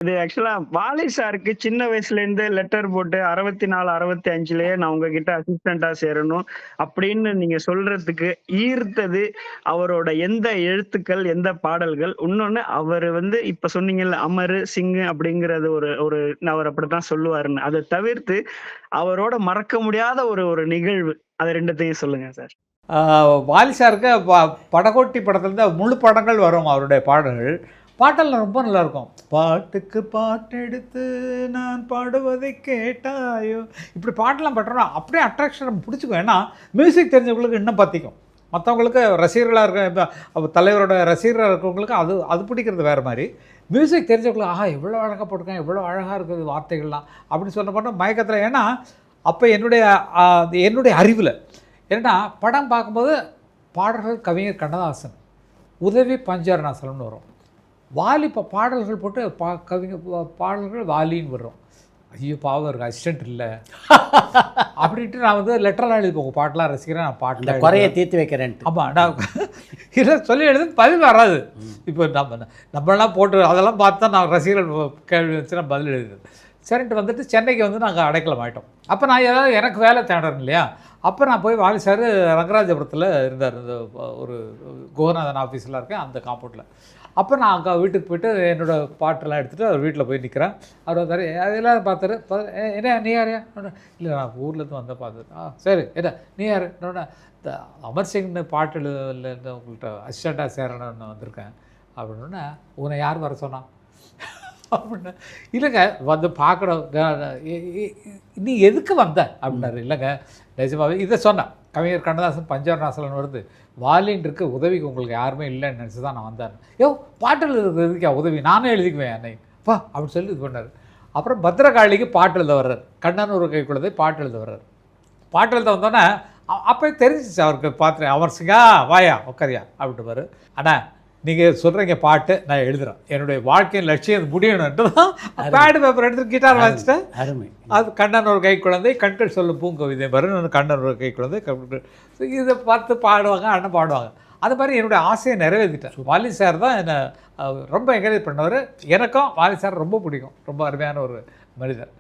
இது ஆக்சுவலா வாலி சாருக்கு சின்ன வயசுல இருந்தே லெட்டர் போட்டு 64, 65லயே நான் உங்ககிட்ட அசிஸ்டன்ட்டா சேரணும் அப்படின்னு நீங்க சொல்றதுக்கு ஈர்த்தது அவரோட எந்த எழுத்துக்கள், எந்த பாடல்கள்? இன்னொன்னு அவரு இப்ப சொன்னீங்கல்ல, அமரு, சிங்கு அப்படிங்கிறது ஒரு ஒரு அவர் அப்படித்தான் சொல்லுவாருன்னு. அத தவிர்த்து அவரோட மறக்க முடியாத ஒரு ஒரு நிகழ்வு. அது 2த்தையும் சொல்லுங்க சார். வாலி சாருக்கு படகோட்டி படத்துலேருந்து முழு படங்கள் வரும் அவருடைய பாடல்கள். பாட்டெல்லாம் ரொம்ப நல்லாயிருக்கும். பாட்டுக்கு பாட்டு எடுத்து நான் பாடுவதை கேட்டாயோ, இப்படி பாட்டெல்லாம் பாட்டோம்னா அப்படியே அட்ராக்ஷன் பிடிச்சிக்கும். ஏன்னா மியூசிக் தெரிஞ்சவங்களுக்கு இன்னும் பற்றிக்கும். மற்றவங்களுக்கு ரசிகர்களாக இருக்க இப்போ தலைவரோட ரசிகராக இருக்கிறவங்களுக்கு அது அது பிடிக்கிறது வேறு மாதிரி. மியூசிக் தெரிஞ்சவங்களுக்கு எவ்வளோ அழகாக போட்டிருக்காங்க, எவ்வளோ அழகாக இருக்குது வார்த்தைகள்லாம் அப்படின்னு சொன்ன பண்ண மயக்கத்தில். ஏன்னா அப்போ என்னுடைய அறிவில் ஏன்னா படம் பார்க்கும்போது பாடல்கள் கவிஞர் கண்ணதாசன், உதவி பஞ்சவர்ணாசலம்னு வரும். வாலி இப்போ பாடல்கள் போட்டு கவிஞர் பாடல்கள் வாலின்னு வரும். ஐயோ பாவம் இருக்குது, அசிஸ்டன்ட் இல்லை அப்படின்ட்டு நான் லெட்டர்லாம் எழுதி போங்க, பாட்டெலாம் ரசிக்கிறேன், நான் பாட்டில் குறைய தீர்த்து வைக்கிறேன். ஆமாம், நான் இல்லை சொல்லி எழுது பதில் வராது. இப்போ நம்மளாம் போட்டு அதெல்லாம் பார்த்து தான் நான் ரசிகர்கள் கேள்வி வச்சு நான் பதில் எழுதுது. சரின்ட்டு சென்னைக்கு நாங்கள் அடைக்கலம் ஆகிட்டோம். அப்போ நான் ஏதாவது எனக்கு வேலை தேடுறேன் இல்லையா, அப்போ நான் போய் வாலி சார் ரங்கராஜபுரத்தில் இருந்தார், இந்த ஒரு கோகநாதன் ஆஃபீஸில் இருக்கேன் அந்த காம்பவுண்டில். அப்போ நான் அங்கே வீட்டுக்கு போய்ட்டு என்னோடய பாட்டெல்லாம் எடுத்துகிட்டு அவர் வீட்டில் போய் நிற்கிறேன். அவர் வந்தார், அதெல்லாம் பார்த்தாரு. என்ன நீ யாரையா? இல்லை நான் ஊர்லேருந்து வந்தால் பார்த்துரு. சரி என்ன நீ யார்? இந்த அமர் சிங்னு பாட்டு எழுதுலேருந்து உங்கள்கிட்ட அசிஸ்டண்ட்டாக சேரணும்னு வந்திருக்கேன் அப்படின்னா, உன்னை யார் வர சொன்னான் அப்படின்னா, இல்லைங்க பார்க்கணும், நீ எதுக்கு வந்த அப்படின்னாரு. இல்லைங்க நிஜமாவே இதை சொன்னேன், கவிஞர் கண்ணதாசன் பஞ்சவர்ணாசலன் வருது, வாலின் இருக்கு, உதவிக்கு உங்களுக்கு யாருமே இல்லைன்னு நினச்சி தான் நான் வந்தேன். பாட்டில் எழுதுறதுக்கா உதவி, நானே எழுதிக்குவேன் என்னை பா அப்படின்னு சொல்லி இது பண்ணார். அப்புறம் பத்திரகாளிக்கு பாட்டு எழுத வர்றார், கண்ணன் ஒரு கை குழந்தை பாட்டு எழுத வர்றார். பாட்டு எழுத வந்தோடனே அப்போ தெரிஞ்சிச்சு அவருக்கு, பார்த்துறேன் அமர் சிங்கா வாயா உட்காரியா அப்படின்ட்டு பாரு. ஆனால் நீங்கள் சொல்கிறீங்க பாட்டு நான் எழுதுகிறேன், என்னுடைய வாழ்க்கையின் லட்சியம் முடியணுன்ட்டு தான் பேடு பேப்பர் எடுத்து கிட்டார் வாசிச்சிட்டேன். அருமை. அது கண்ணன் ஒரு கை குழந்தை, கண்கள் சொல்லும் பூங்கவிதை பாரு, கண்ணன் ஒரு கை குழந்தை, இதை பார்த்து பாடுவாங்க, அண்ணன் பாடுவாங்க. அது மாதிரி என்னுடைய ஆசையை நிறைவேற்றிட்டேன். வாலி சார் தான் என்னை ரொம்ப என்கரேஜ் பண்ணவர். எனக்கும் வாலி சார் ரொம்ப பிடிக்கும், ரொம்ப அருமையான ஒரு மனிதர்.